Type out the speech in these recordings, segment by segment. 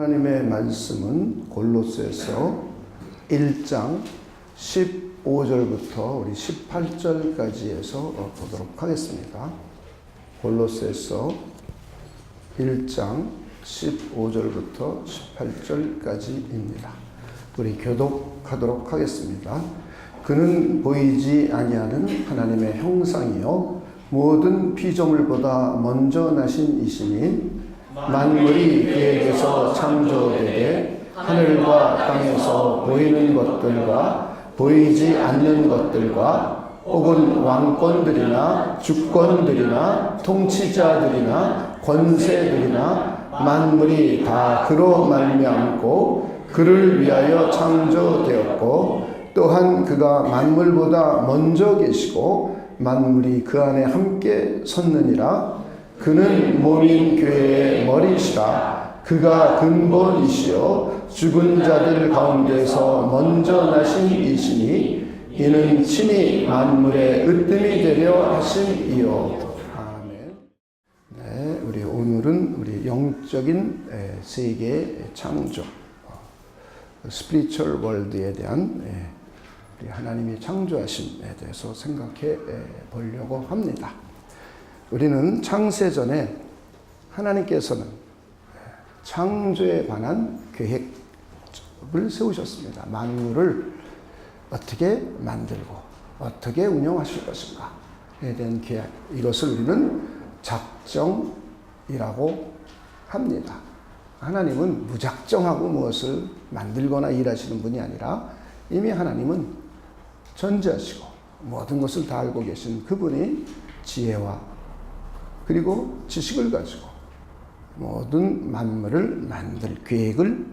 하나님의 말씀은 골로새서 1장 15절부터 우리 18절까지 해서 보도록 하겠습니다. 골로새서 1장 15절부터 18절까지입니다. 우리 교독하도록 하겠습니다. 그는 보이지 아니하는 하나님의 형상이요 모든 피조물보다 먼저 나신 이시니 만물이 그에게서 창조되되 하늘과 땅에서 보이는 것들과 보이지 않는 것들과 혹은 왕권들이나 주권들이나 통치자들이나 권세들이나 만물이 다 그로 말미암고 그를 위하여 창조되었고 또한 그가 만물보다 먼저 계시고 만물이 그 안에 함께 섰느니라. 그는 몸인 교회의 머리시라. 그가 근본이시요 죽은 자들 가운데서 먼저 나신 이시니 이는 친히 만물의 으뜸이 되려 하심이요. 아멘. 네, 우리 오늘은 우리 영적인 세계의 창조, 스피리추얼 월드에 대한 우리 하나님이 창조하심에 대해서 생각해 보려고 합니다. 우리는 창세전에 하나님께서는 창조에 관한 계획을 세우셨습니다. 만물을 어떻게 만들고 어떻게 운영하실 것인가에 대한 계획, 이것을 우리는 작정이라고 합니다. 하나님은 무작정하고 무엇을 만들거나 일하시는 분이 아니라 이미 하나님은 전지하시고 모든 것을 다 알고 계신 그분이 지혜와 그리고 지식을 가지고 모든 만물을 만들 계획을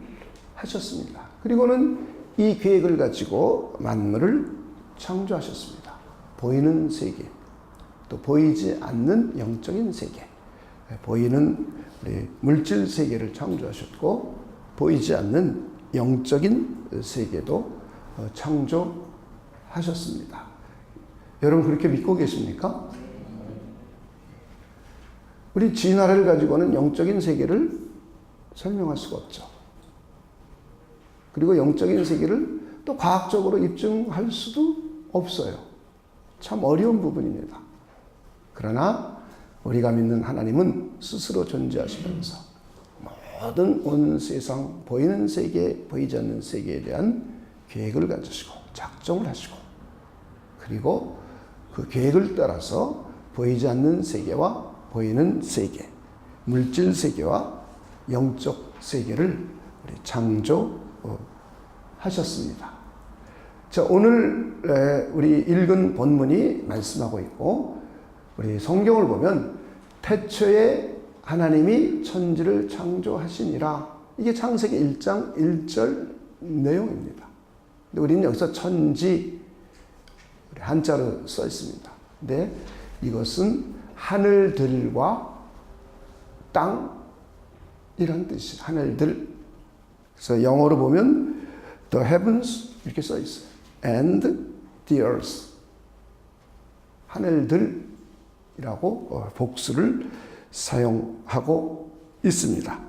하셨습니다. 그리고는 이 계획을 가지고 만물을 창조하셨습니다. 보이는 세계, 또 보이지 않는 영적인 세계, 보이는 우리 물질 세계를 창조하셨고 보이지 않는 영적인 세계도 창조하셨습니다. 여러분 그렇게 믿고 계십니까? 우리 진화를 가지고는 영적인 세계를 설명할 수가 없죠. 그리고 영적인 세계를 또 과학적으로 입증할 수도 없어요. 참 어려운 부분입니다. 그러나 우리가 믿는 하나님은 스스로 존재하시면서 모든 온 세상 보이는 세계, 보이지 않는 세계에 대한 계획을 가지시고 작정을 하시고 그리고 그 계획을 따라서 보이지 않는 세계와 보이는 세계, 물질 세계와 영적 세계를 우리 창조하셨습니다. 자, 오늘 우리 읽은 본문이 말씀하고 있고 우리 성경을 보면 태초에 하나님이 천지를 창조하시니라. 이게 창세기 1장 1절 내용입니다. 근데 우리는 여기서 천지 한자로 써 있습니다. 근데 이것은 하늘들과 땅이란 뜻이에요. 하늘들. 그래서 영어로 보면 the heavens 이렇게 써 있어요. and the earth. 하늘들이라고 복수를 사용하고 있습니다.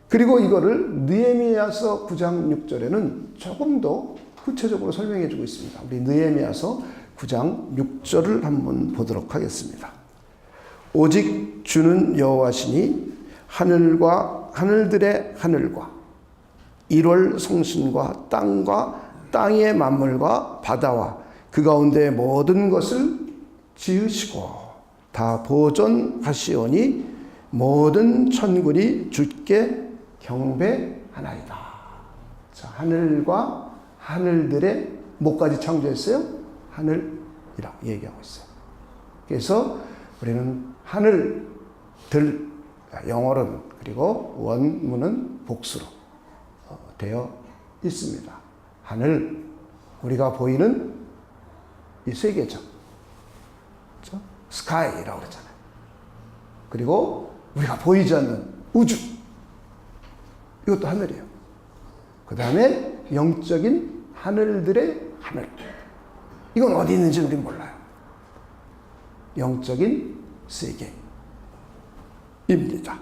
그리고 이거를 느헤미야서 9장 6절에는 조금 더 구체적으로 설명해 주고 있습니다. 우리 느헤미야서 9장 6절을 한번 보도록 하겠습니다. 오직 주는 여호와시니 하늘과 하늘들의 하늘과 일월 성신과 땅과 땅의 만물과 바다와 그 가운데 모든 것을 지으시고 다 보존하시오니 모든 천군이 주께 경배하나이다. 자, 하늘과 하늘들의 뭐까지 창조했어요? 하늘이라 얘기하고 있어요. 그래서 우리는 하늘들, 영어로는 그리고 원문은 복수로 되어 있습니다. 하늘, 우리가 보이는 이 세계죠. 그렇죠? 스카이라고 그러잖아요. 그리고 우리가 보이지 않는 우주, 이것도 하늘이에요. 그 다음에 영적인 하늘들의 하늘, 이건 어디 있는지 우리는 몰라요. 영적인 세계입니다.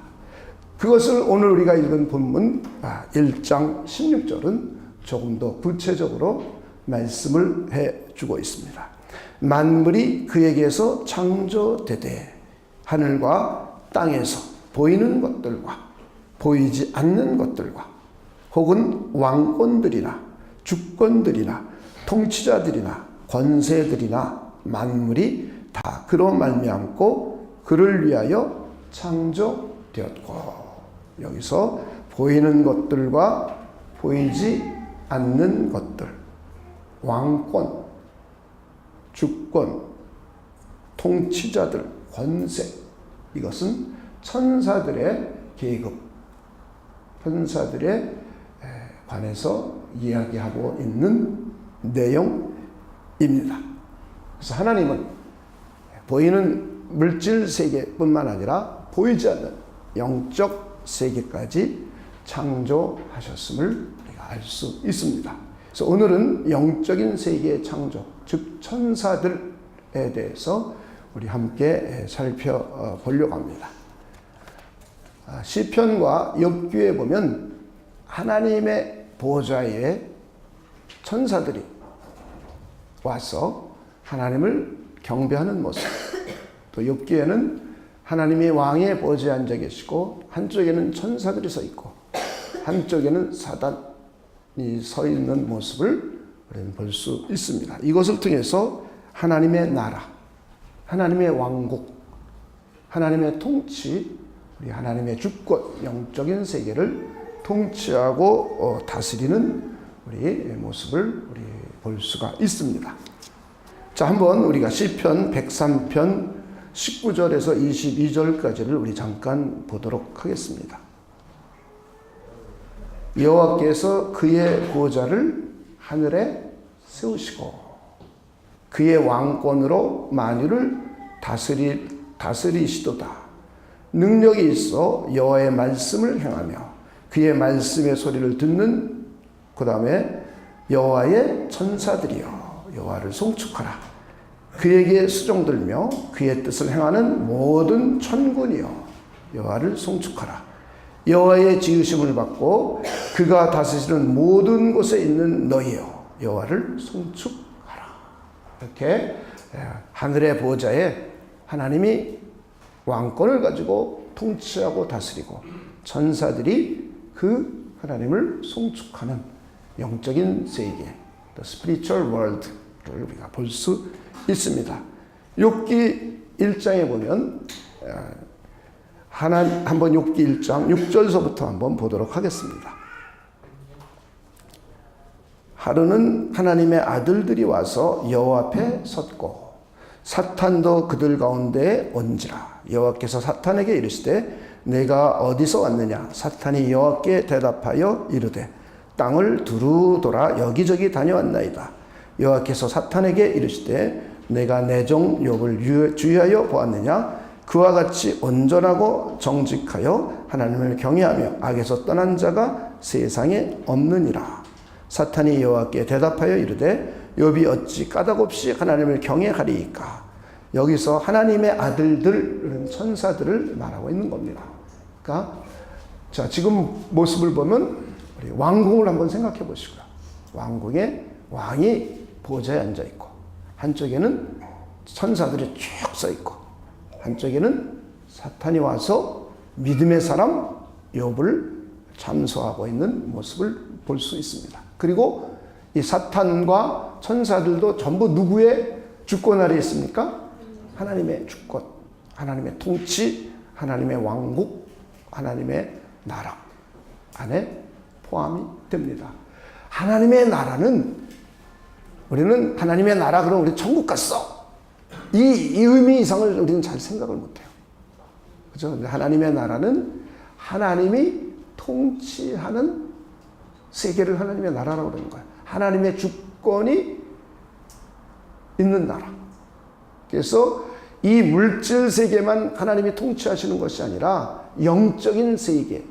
그것을 오늘 우리가 읽은 본문 1장 16절은 조금 더 구체적으로 말씀을 해주고 있습니다. 만물이 그에게서 창조되되 하늘과 땅에서 보이는 것들과 보이지 않는 것들과 혹은 왕권들이나 주권들이나 통치자들이나 권세들이나 만물이 다 그로 말미암고 그를 위하여 창조되었고, 여기서 보이는 것들과 보이지 않는 것들, 왕권, 주권, 통치자들, 권세, 이것은 천사들의 계급, 천사들에 관해서 이야기하고 있는 내용입니다. 그래서 하나님은 보이는 물질 세계뿐만 아니라 보이지 않는 영적 세계까지 창조하셨음을 우리가 알 수 있습니다. 그래서 오늘은 영적인 세계의 창조, 즉 천사들에 대해서 우리 함께 살펴보려고 합니다. 시편과 욥기에 보면 하나님의 보좌에 천사들이 와서 하나님을 경배하는 모습, 또 욥기에는 하나님이 왕의 보좌에 앉아 계시고 한쪽에는 천사들이 서 있고 한쪽에는 사단이 서 있는 모습을 우리는 볼 수 있습니다. 이것을 통해서 하나님의 나라, 하나님의 왕국, 하나님의 통치, 우리 하나님의 주권, 영적인 세계를 통치하고 다스리는 우리 모습을 우리 볼 수가 있습니다. 자, 한번 우리가 시편 103편 19절에서 22절까지를 우리 잠깐 보도록 하겠습니다. 여호와께서 그의 보좌를 하늘에 세우시고 그의 왕권으로 만유를 다스리시도다. 능력이 있어 여호와의 말씀을 행하며 그의 말씀의 소리를 듣는, 그 다음에 여호와의 천사들이여 여호와를 송축하라. 그에게 수종들며 그의 뜻을 행하는 모든 천군이여 여호와를 송축하라. 여호와의 지으심을 받고 그가 다스리는 모든 곳에 있는 너희여 여호와를 송축하라. 이렇게 하늘의 보좌에 하나님이 왕권을 가지고 통치하고 다스리고 천사들이 그 하나님을 송축하는 영적인 세계, the spiritual world를 우리가 볼 수 있습니다. 욥기 1장에 보면 한번 욥기 1장 6절서부터 한번 보도록 하겠습니다. 하루는 하나님의 아들들이 와서 여호와 앞에 섰고 사탄도 그들 가운데에 온지라. 여호와께서 사탄에게 이르시되 내가 어디서 왔느냐? 사탄이 여호와께 대답하여 이르되 땅을 두루 돌아 여기저기 다녀왔나이다. 여호와께서 사탄에게 이르시되 내가 내 종 욥을 주의하여 보았느냐? 그와 같이 온전하고 정직하여 하나님을 경외하며 악에서 떠난 자가 세상에 없느니라. 사탄이 여호와께 대답하여 이르되 욥이 어찌 까닭없이 하나님을 경외하리이까? 여기서 하나님의 아들들은 천사들을 말하고 있는 겁니다. 그러니까 자, 지금 모습을 보면 우리 왕궁을 한번 생각해 보시고요. 왕궁에 왕이 보좌에 앉아 있고 한쪽에는 천사들이 쭉 서 있고 한쪽에는 사탄이 와서 믿음의 사람 욥을 참소하고 있는 모습을 볼 수 있습니다. 그리고 이 사탄과 천사들도 전부 누구의 주권 아래 있습니까? 하나님의 주권, 하나님의 통치, 하나님의 왕국, 하나님의 나라 안에 포함이 됩니다. 하나님의 나라는, 우리는 하나님의 나라 그러면 우리 천국 갔어, 이 의미 이상을 우리는 잘 생각을 못해요. 그렇죠? 하나님의 나라는 하나님이 통치하는 세계를 하나님의 나라라고 그러는 거예요. 하나님의 주권이 있는 나라. 그래서 이 물질 세계만 하나님이 통치하시는 것이 아니라 영적인 세계,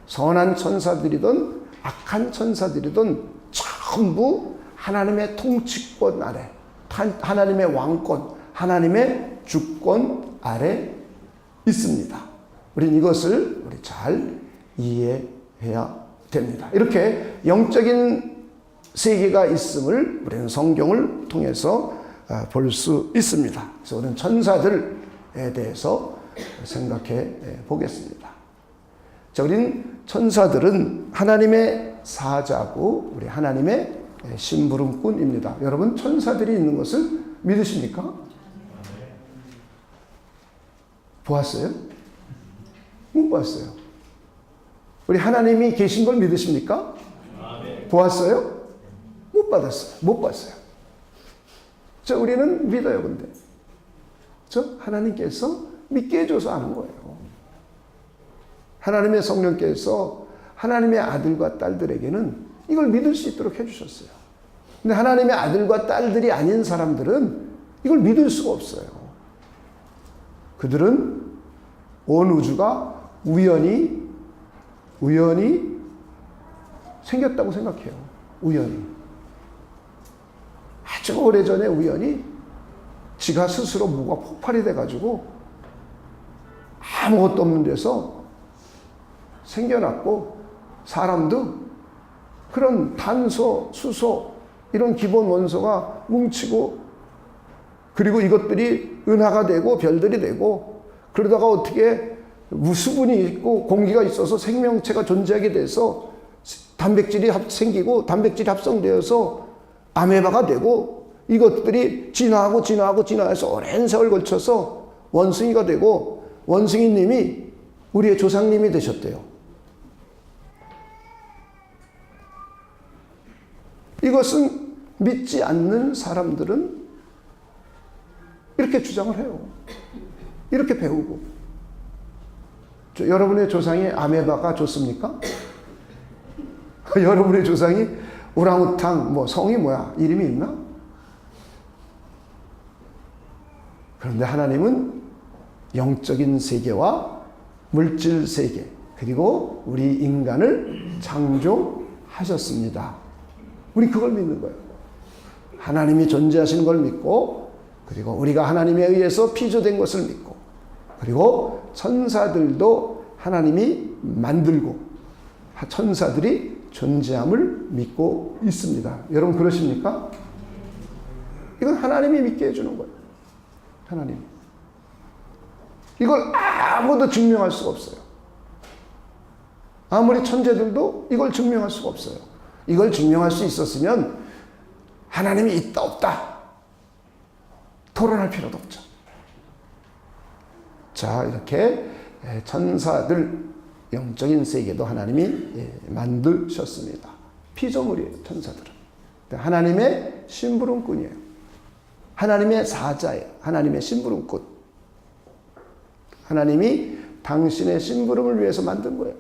선한 천사들이든 악한 천사들이든 전부 하나님의 통치권 아래, 하나님의 왕권, 하나님의 주권 아래 있습니다. 우린 이것을 우리 잘 이해해야 됩니다. 이렇게 영적인 세계가 있음을 우리는 성경을 통해서 볼 수 있습니다. 그래서 우리는 천사들에 대해서 생각해 보겠습니다. 자, 우린 천사들은 하나님의 사자고 우리 하나님의 심부름꾼입니다. 여러분, 천사들이 있는 것을 믿으십니까? 보았어요? 못 봤어요. 우리 하나님이 계신 걸 믿으십니까? 보았어요? 못 받았어요. 못 봤어요. 우리는 믿어요, 근데. 하나님께서 믿게 해줘서 아는 거예요. 하나님의 성령께서 하나님의 아들과 딸들에게는 이걸 믿을 수 있도록 해주셨어요. 근데 하나님의 아들과 딸들이 아닌 사람들은 이걸 믿을 수가 없어요. 그들은 온 우주가 우연히 생겼다고 생각해요. 우연히. 아주 오래전에 우연히 지가 스스로 뭐가 폭발이 돼가지고 아무것도 없는 데서 생겨났고, 사람도 그런 단소, 수소 이런 기본 원소가 뭉치고, 그리고 이것들이 은하가 되고 별들이 되고, 그러다가 어떻게 수분이 있고 공기가 있어서 생명체가 존재하게 돼서 단백질이 생기고 단백질이 합성되어서 아메바가 되고, 이것들이 진화해서 오랜 세월 걸쳐서 원숭이가 되고, 원숭이님이 우리의 조상님이 되셨대요. 이것은 믿지 않는 사람들은 이렇게 주장을 해요. 이렇게 배우고. 여러분의 조상이 아메바가 좋습니까? 여러분의 조상이 오랑우탕, 성이 뭐야? 이름이 있나? 그런데 하나님은 영적인 세계와 물질 세계, 그리고 우리 인간을 창조하셨습니다. 우리 그걸 믿는 거예요. 하나님이 존재하시는 걸 믿고, 그리고 우리가 하나님에 의해서 피조된 것을 믿고, 그리고 천사들도 하나님이 만들고 천사들이 존재함을 믿고 있습니다. 여러분 그러십니까? 이건 하나님이 믿게 해주는 거예요. 하나님. 이걸 아무도 증명할 수가 없어요. 아무리 천재들도 이걸 증명할 수가 없어요. 이걸 증명할 수 있었으면 하나님이 있다 없다 토론할 필요도 없죠. 자, 이렇게 천사들, 영적인 세계도 하나님이 만드셨습니다. 피조물이에요, 천사들은. 하나님의 심부름꾼이에요. 하나님의 사자예요. 하나님의 심부름꾼. 하나님이 당신의 심부름을 위해서 만든 거예요.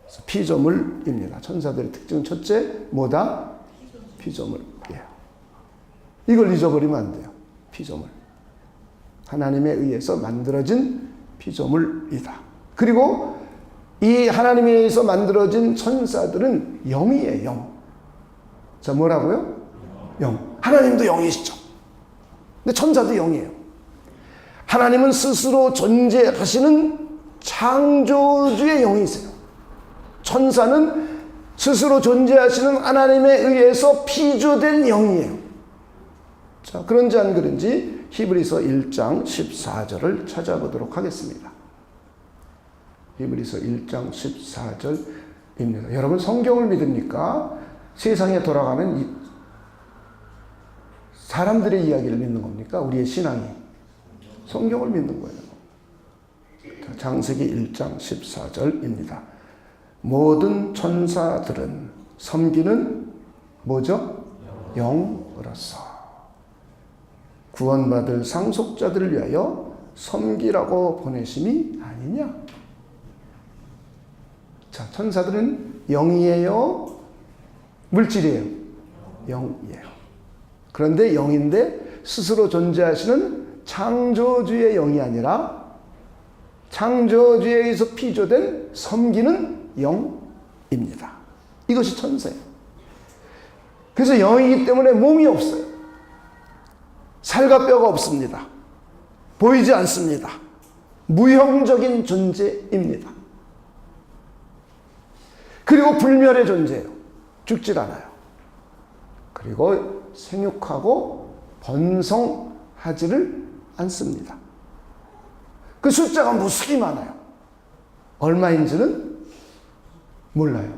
그래서 피조물입니다. 천사들의 특징 첫째, 뭐다? 피조물이에요. 이걸 잊어버리면 안 돼요. 피조물. 하나님에 의해서 만들어진 피조물이다. 그리고 이 하나님에 의해서 만들어진 천사들은 영이에요. 영. 자, 뭐라고요? 영. 하나님도 영이시죠. 근데 천사도 영이에요. 하나님은 스스로 존재하시는 창조주의 영이세요. 천사는 스스로 존재하시는 하나님에 의해서 피조된 영이에요. 자, 그런지 안 그런지 히브리서 1장 14절을 찾아보도록 하겠습니다. 히브리서 1장 14절입니다. 여러분 성경을 믿습니까? 세상에 돌아가는 이 사람들의 이야기를 믿는 겁니까? 우리의 신앙이 성경을 믿는 거예요. 창세기 1장 14절입니다. 모든 천사들은 섬기는 뭐죠? 영으로서 구원받을 상속자들을 위하여 섬기라고 보내심이 아니냐? 자, 천사들은 영이에요? 물질이에요? 영이에요. 그런데 영인데 스스로 존재하시는 창조주의 영이 아니라 창조주에 의해서 피조된 섬기는 영입니다. 이것이 천사예요. 그래서 영이기 때문에 몸이 없어요. 살과 뼈가 없습니다. 보이지 않습니다. 무형적인 존재입니다. 그리고 불멸의 존재예요. 죽질 않아요. 그리고 생육하고 번성하지를 않습니다. 그 숫자가 무수히 많아요. 얼마인지는 몰라요.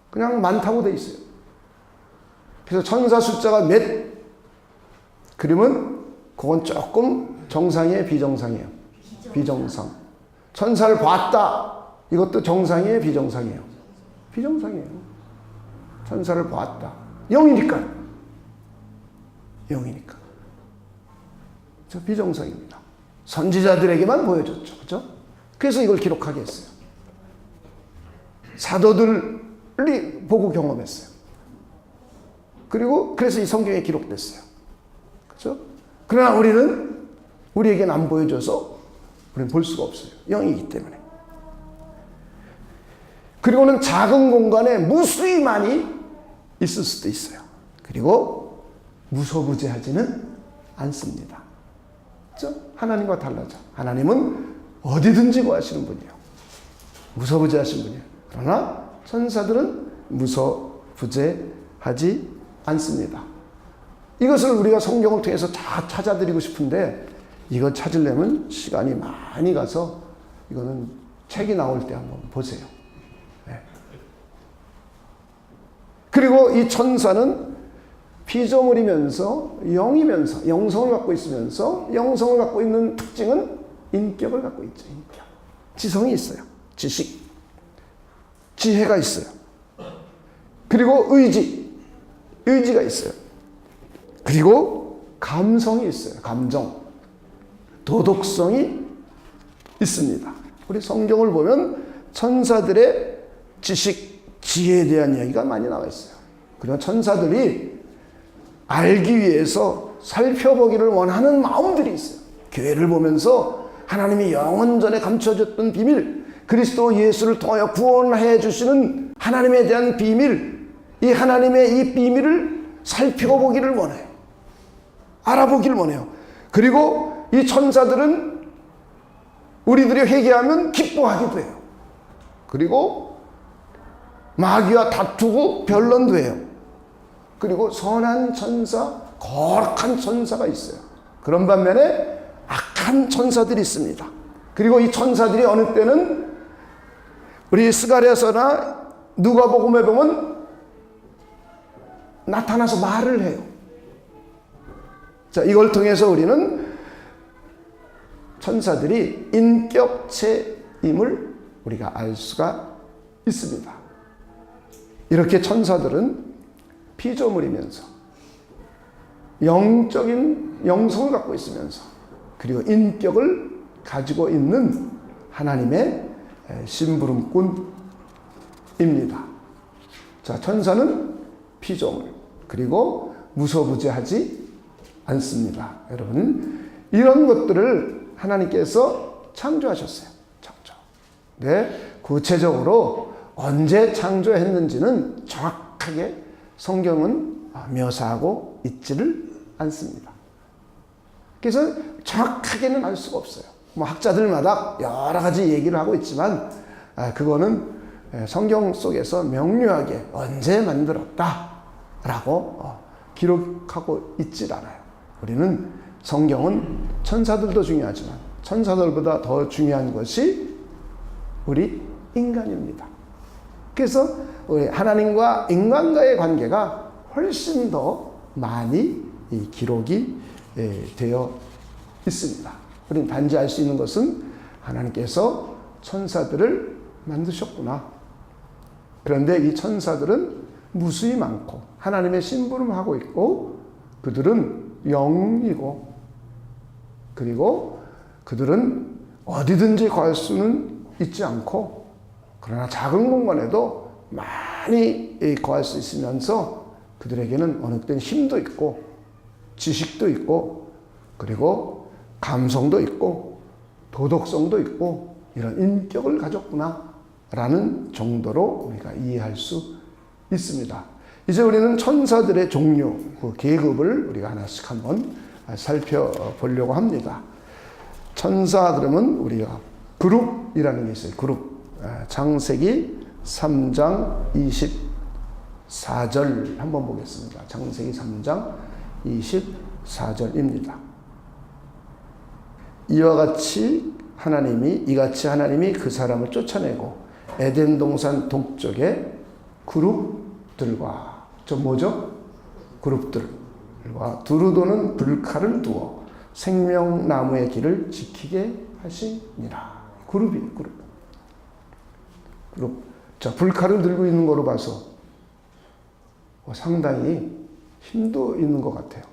그냥 많다고 돼 있어요. 그래서 천사 숫자가 몇 그러면 그건 조금 정상이에요, 비정상이에요? 비정상. 천사를 봤다. 이것도 정상이에요, 비정상이에요? 비정상이에요. 천사를 봤다. 영이니까. 영이니까. 저 비정상입니다. 선지자들에게만 보여줬죠. 그죠? 그래서 이걸 기록하게 했어요. 사도들이 보고 경험했어요. 그리고 그래서 이 성경에 기록됐어요. 그죠? 그러나 우리에게는 안 보여줘서 우리는 볼 수가 없어요. 영이기 때문에. 그리고는 작은 공간에 무수히 많이 있을 수도 있어요. 그리고 무소부재하지는 않습니다. 그렇죠? 하나님과 달라져. 하나님은 어디든지 거하시는 분이에요. 무소부재하신 분이에요. 그러나 천사들은 무소부재하지 않습니다. 이것을 우리가 성경을 통해서 다 찾아드리고 싶은데 이거 찾으려면 시간이 많이 가서 이거는 책이 나올 때 한번 보세요. 네. 그리고 이 천사는 피조물이면서 영이면서 영성을 갖고 있으면서 영성을 갖고 있는 특징은 인격을 갖고 있죠. 인격. 지성이 있어요. 지식. 지혜가 있어요. 그리고 의지가 있어요. 그리고 감성이 있어요. 감정. 도덕성이 있습니다. 우리 성경을 보면 천사들의 지식, 지혜에 대한 이야기가 많이 나와 있어요. 그리고 천사들이 알기 위해서 살펴보기를 원하는 마음들이 있어요. 교회를 보면서 하나님이 영원 전에 감춰졌던 비밀, 그리스도 예수를 통하여 구원해 주시는 하나님에 대한 비밀, 이 하나님의 이 비밀을 살펴보기를 원해요. 알아보기를 원해요. 그리고 이 천사들은 우리들이 회개하면 기뻐하기도 해요. 그리고 마귀와 다투고 변론도 해요. 그리고 선한 천사, 거룩한 천사가 있어요. 그런 반면에 악한 천사들이 있습니다. 그리고 이 천사들이 어느 때는 우리 스가랴서나 누가복음에 보면 나타나서 말을 해요. 자, 이걸 통해서 우리는 천사들이 인격체임을 우리가 알 수가 있습니다. 이렇게 천사들은 피조물이면서 영적인 영성을 갖고 있으면서 그리고 인격을 가지고 있는 하나님의 심부름꾼입니다. 자, 천사는 피조물 그리고 무소부재하지 않습니다. 여러분, 이런 것들을 하나님께서 창조하셨어요. 창조. 네, 구체적으로 언제 창조했는지는 정확하게 성경은 묘사하고 있지를 않습니다. 그래서 정확하게는 알 수가 없어요. 뭐 학자들마다 여러 가지 얘기를 하고 있지만 그거는 성경 속에서 명료하게 언제 만들었다라고 기록하고 있질 않아요. 우리는 성경은 천사들도 중요하지만 천사들보다 더 중요한 것이 우리 인간입니다. 그래서 우리 하나님과 인간과의 관계가 훨씬 더 많이 기록이 되어 있습니다. 우리는 단지 알 수 있는 것은 하나님께서 천사들을 만드셨구나. 그런데 이 천사들은 무수히 많고 하나님의 심부름하고 있고 그들은 영이고 그리고 그들은 어디든지 갈 수는 있지 않고 그러나 작은 공간에도 많이 거할 수 있으면서 그들에게는 어느 때는 힘도 있고 지식도 있고 그리고 감성도 있고 도덕성도 있고 이런 인격을 가졌구나 라는 정도로 우리가 이해할 수 있습니다. 이제 우리는 천사들의 종류, 그 계급을 우리가 하나씩 한번 살펴보려고 합니다. 천사 그러면 우리가 그룹이라는 게 있어요. 그룹. 창세기 3장 24절 한번 보겠습니다. 창세기 3장 24절입니다. 이같이 하나님이 그 사람을 쫓아내고 에덴 동산 동쪽에 그룹들과, 저 뭐죠? 그룹들과 두루도는 불칼을 두어 생명나무의 길을 지키게 하시니라. 그룹이에요, 그룹. 자, 불칼을 들고 있는 거로 봐서 상당히 힘도 있는 것 같아요.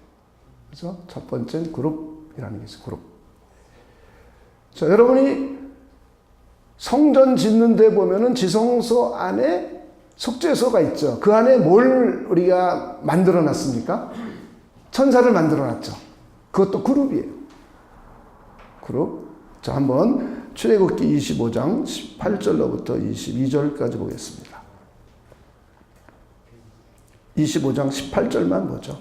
그래서 첫 번째는 그룹이라는 게 있어요, 그룹. 자, 여러분이 성전 짓는 데 보면은 지성소 안에 속죄소가 있죠. 그 안에 뭘 우리가 만들어 놨습니까? 천사를 만들어 놨죠. 그것도 그룹이에요. 그룹. 자, 한번 출애굽기 25장 18절로부터 22절까지 보겠습니다. 25장 18절만 보죠.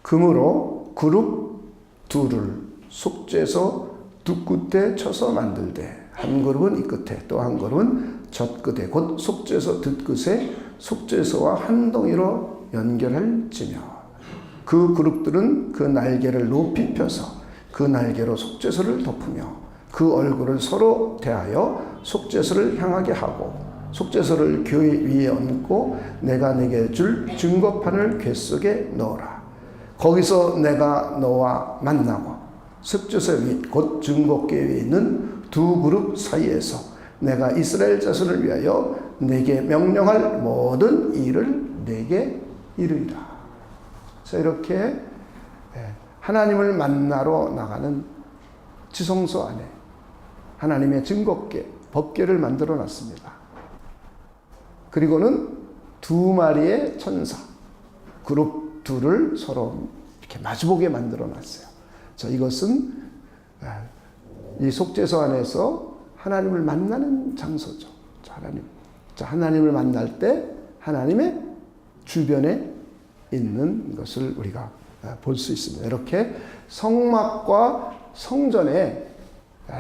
금으로 그룹 둘을 속죄소 두 끝에 쳐서 만들되 한 그룹은 이 끝에 또 한 그룹은 저 끝에 곧 속죄소 뒷끝에 속죄소와 한 동이로 연결할지며 그 그룹들은 그 날개를 높이 펴서 그 날개로 속죄소를 덮으며 그 얼굴을 서로 대하여 속죄소를 향하게 하고 속죄소를 교회 위에 얹고 내가 내게 줄 증거판을 궤 속에 넣어라. 거기서 내가 너와 만나고 속죄소 위 곧 증거궤 위에 있는 두 그룹 사이에서 내가 이스라엘 자손을 위하여 내게 명령할 모든 일을 내게 이르리라. 자, 이렇게 하나님을 만나러 나가는 지성소 안에 하나님의 증거궤, 법궤를 만들어 놨습니다. 그리고는 두 마리의 천사, 그룹 둘을 서로 이렇게 마주보게 만들어 놨어요. 자, 이것은 이 속죄소 안에서 하나님을 만나는 장소죠. 하나님을 만날 때 하나님의 주변에 있는 것을 우리가 볼 수 있습니다. 이렇게 성막과 성전에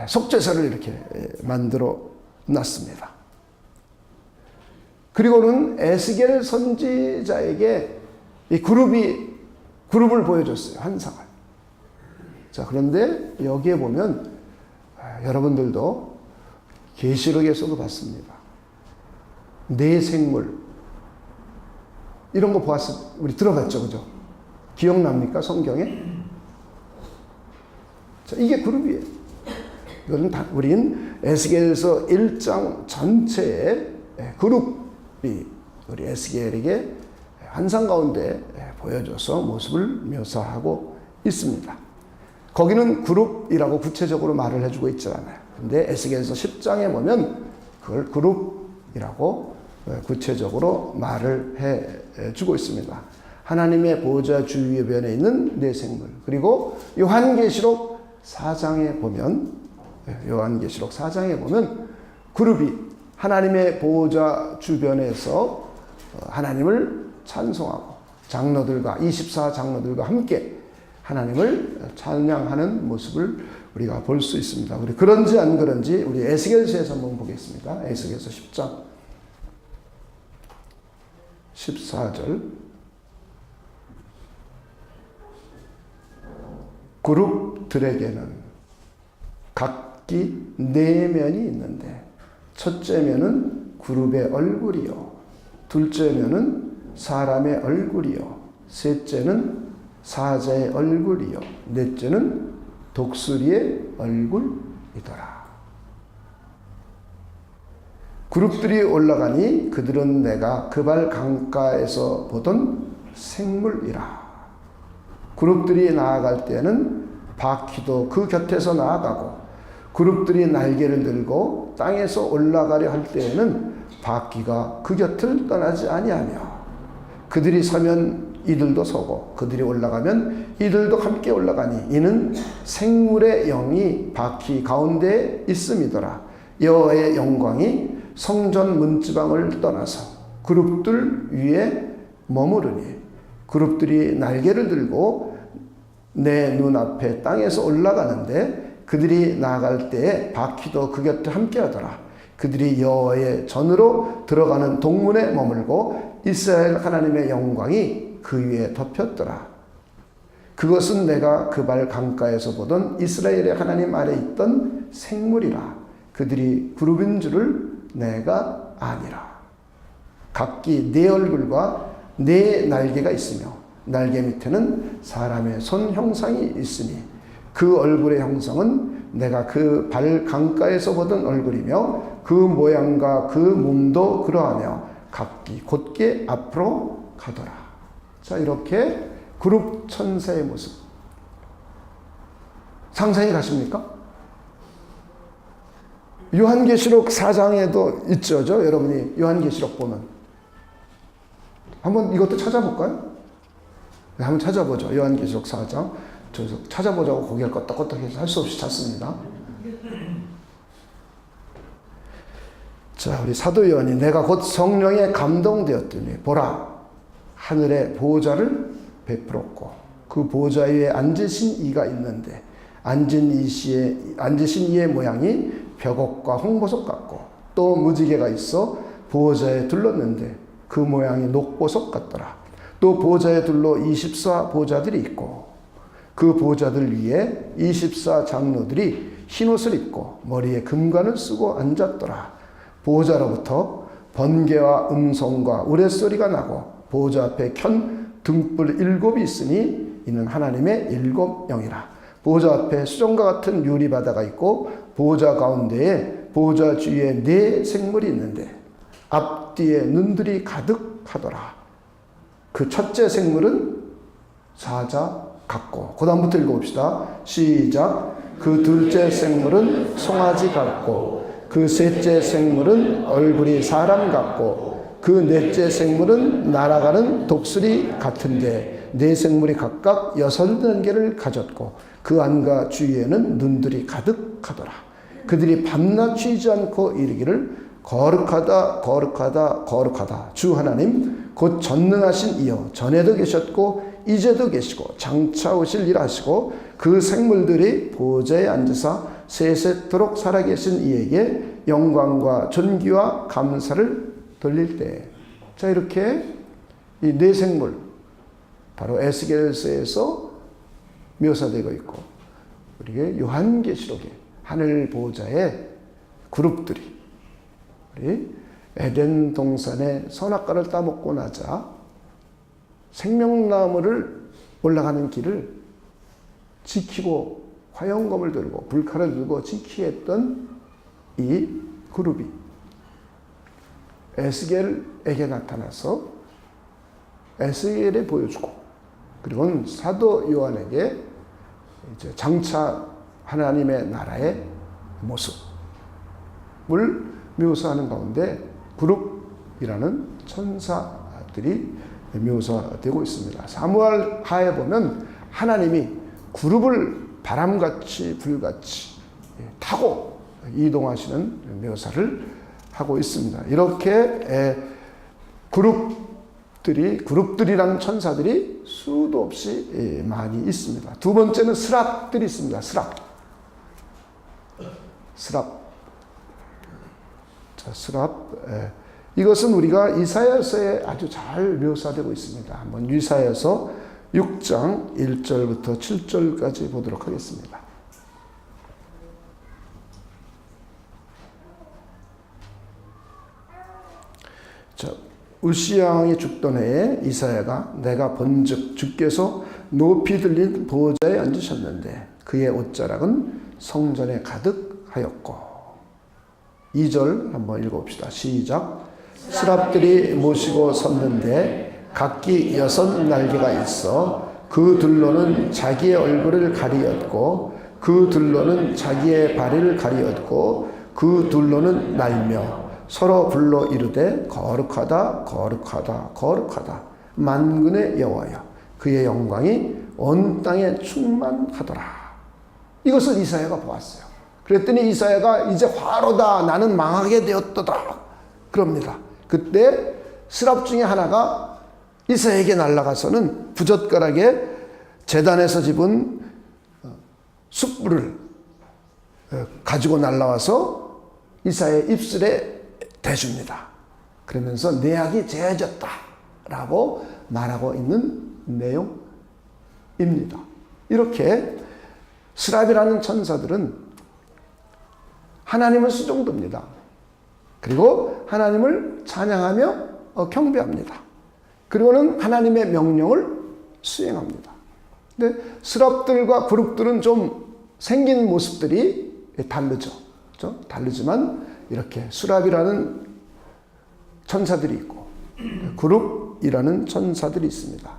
속죄소를 이렇게 만들어 놨습니다. 그리고는 에스겔 선지자에게 이 그룹을 보여줬어요. 환상을. 자, 그런데 여기에 보면 여러분들도 계시록에서도 봤습니다. 네 생물 이런 거 우리 들어봤죠, 그죠? 기억납니까, 성경에? 자, 이게 그룹이에요. 이거는 우린 에스겔서 1장 전체의 그룹이 우리 에스겔에게 환상 가운데 보여줘서 모습을 묘사하고 있습니다. 거기는 그룹이라고 구체적으로 말을 해주고 있지 않아요. 근데 에스겔서 10장에 보면 그걸 그룹이라고 구체적으로 말을 해주고 있습니다. 하나님의 보호자 주변에 있는 네 생물. 그리고 요한계시록 4장에 보면 그룹이 하나님의 보호자 주변에서 하나님을 찬송하고 장로들과 24장로들과 함께 하나님을 찬양하는 모습을 우리가 볼 수 있습니다. 우리 그런지 안 그런지 우리 에스겔서에서 한번 보겠습니다. 에스겔서 10장 14절 그룹들에게는 각기 네 면이 있는데 첫째 면은 그룹의 얼굴이요 둘째 면은 사람의 얼굴이요 셋째는 사자의 얼굴이요 넷째는 독수리의 얼굴이더라. 그룹들이 올라가니 그들은 내가 그발 강가에서 보던 생물이라. 그룹들이 나아갈 때는 바퀴도 그 곁에서 나아가고 그룹들이 날개를 들고 땅에서 올라가려 할 때에는 바퀴가 그 곁을 떠나지 아니하며 그들이 서면 이들도 서고 그들이 올라가면 이들도 함께 올라가니 이는 생물의 영이 바퀴 가운데에 있음이더라. 여호와의 영광이 성전 문지방을 떠나서 그룹들 위에 머무르니 그룹들이 날개를 들고 내 눈앞에 땅에서 올라가는데 그들이 나아갈 때에 바퀴도 그 곁에 함께하더라. 그들이 여호와의 전으로 들어가는 동문에 머물고 이스라엘 하나님의 영광이 그 위에 덮였더라. 그것은 내가 그 발 강가에서 보던 이스라엘의 하나님 아래 있던 생물이라. 그들이 그룹인 줄을 내가 아니라. 각기 네 얼굴과 네 날개가 있으며 날개 밑에는 사람의 손 형상이 있으니 그 얼굴의 형상은 내가 그 발 강가에서 보던 얼굴이며 그 모양과 그 몸도 그러하며 각기 곧게 앞으로 가더라. 자, 이렇게 그룹 천사의 모습 상상이 가십니까? 요한계시록 4장에도 있죠. 여러분이 요한계시록 보면 한번 이것도 찾아볼까요? 네, 한번 찾아보죠. 요한계시록 4장. 저기서 찾아보자고 고개를 껐덕껐덕해서 할 수 없이 찾습니다. 자, 우리 사도 요한이 내가 곧 성령에 감동되었더니 보라 하늘의 보호자를 베풀었고 그 보호자 위에 앉으신 이가 있는데 앉으신 이의 모양이 벽옥과 홍보석 같고 또 무지개가 있어 보호자에 둘렀는데 그 모양이 녹보석 같더라. 또 보호자에 둘러 24 보호자들이 있고 그 보호자들 위에 24 장로들이 흰옷을 입고 머리에 금관을 쓰고 앉았더라. 보호자로부터 번개와 음성과 우레소리가 나고 보호자 앞에 켠 등불 7이 있으니 이는 하나님의 7 영이라. 보호자 앞에 수정과 같은 유리바다가 있고 보호자 가운데에 보호자 주위에 4 생물이 있는데 앞뒤에 눈들이 가득하더라. 그 첫째 생물은 사자 같고 그 다음부터 읽어봅시다. 시작. 그 둘째 생물은 송아지 같고 그 셋째 생물은 얼굴이 사람 같고 그 넷째 생물은 날아가는 독수리 같은데 4 생물이 각각 6날개를 가졌고 그 안과 주위에는 눈들이 가득하더라. 그들이 밤낮 쉬지 않고 이르기를 거룩하다 거룩하다 거룩하다 주 하나님 곧 전능하신 이여 전에도 계셨고 이제도 계시고 장차 오실 일 하시고 그 생물들이 보호자에 앉으사 세세토록 살아계신 이에게 영광과 존귀와 감사를 돌릴 때. 자, 이렇게 이 4 생물 바로 에스겔서에서 묘사되고 있고 우리의 요한계시록에 하늘 보호자의 그룹들이 우리 에덴 동산의 선악과를 따먹고 나자 생명나무를 올라가는 길을 지키고 화영검을 들고 불칼을 들고 지키게 했던 이 그룹이 에스겔에게 나타나서 에스겔에 보여주고 그리고 사도 요한에게 이제 장차 하나님의 나라의 모습을 묘사하는 가운데 그룹이라는 천사들이 묘사되고 있습니다. 사무엘 하에 보면 하나님이 그룹을 바람같이 불같이 타고 이동하시는 묘사를 하고 있습니다. 이렇게 그룹들이라는 천사들이 수도 없이 많이 있습니다. 두 번째는 스랍들이 있습니다. 스랍. 자, 스랍. 이것은 우리가 이사야서에 아주 잘 묘사되고 있습니다. 한번 이사야서 6장 1절부터 7절까지 보도록 하겠습니다. 자, 우시야 왕이 죽던 해에 이사야가 내가 본즉 주께서 높이 들린 보호자에 앉으셨는데 그의 옷자락은 성전에 가득하였고 2절 한번 읽어봅시다. 시작. 스랍들이 모시고 섰는데 각기 6 날개가 있어 그 둘로는 자기의 얼굴을 가리었고 그 둘로는 자기의 발을 가리었고 그 둘로는 날며 서로 불러 이르되 거룩하다 거룩하다 거룩하다 만군의 여호와여 그의 영광이 온 땅에 충만하더라. 이것을 이사야가 보았어요. 그랬더니 이사야가 이제 화로다 나는 망하게 되었도다 그럽니다. 그때 스랍 중에 하나가 이사야에게 날아가서는 부젓가락에 제단에서 집은 숯불을 가지고 날라와서 이사야의 입술에 대줍니다. 그러면서 내 악이 제해졌다라고 말하고 있는 내용입니다. 이렇게 스랍이라는 천사들은 하나님을 수종듭니다. 그리고 하나님을 찬양하며 경배합니다. 그리고는 하나님의 명령을 수행합니다. 근데 스랍들과 부룩들은 좀 생긴 모습들이 다르죠. 그렇죠? 다르지만 이렇게 수랍이라는 천사들이 있고 그룹이라는 천사들이 있습니다.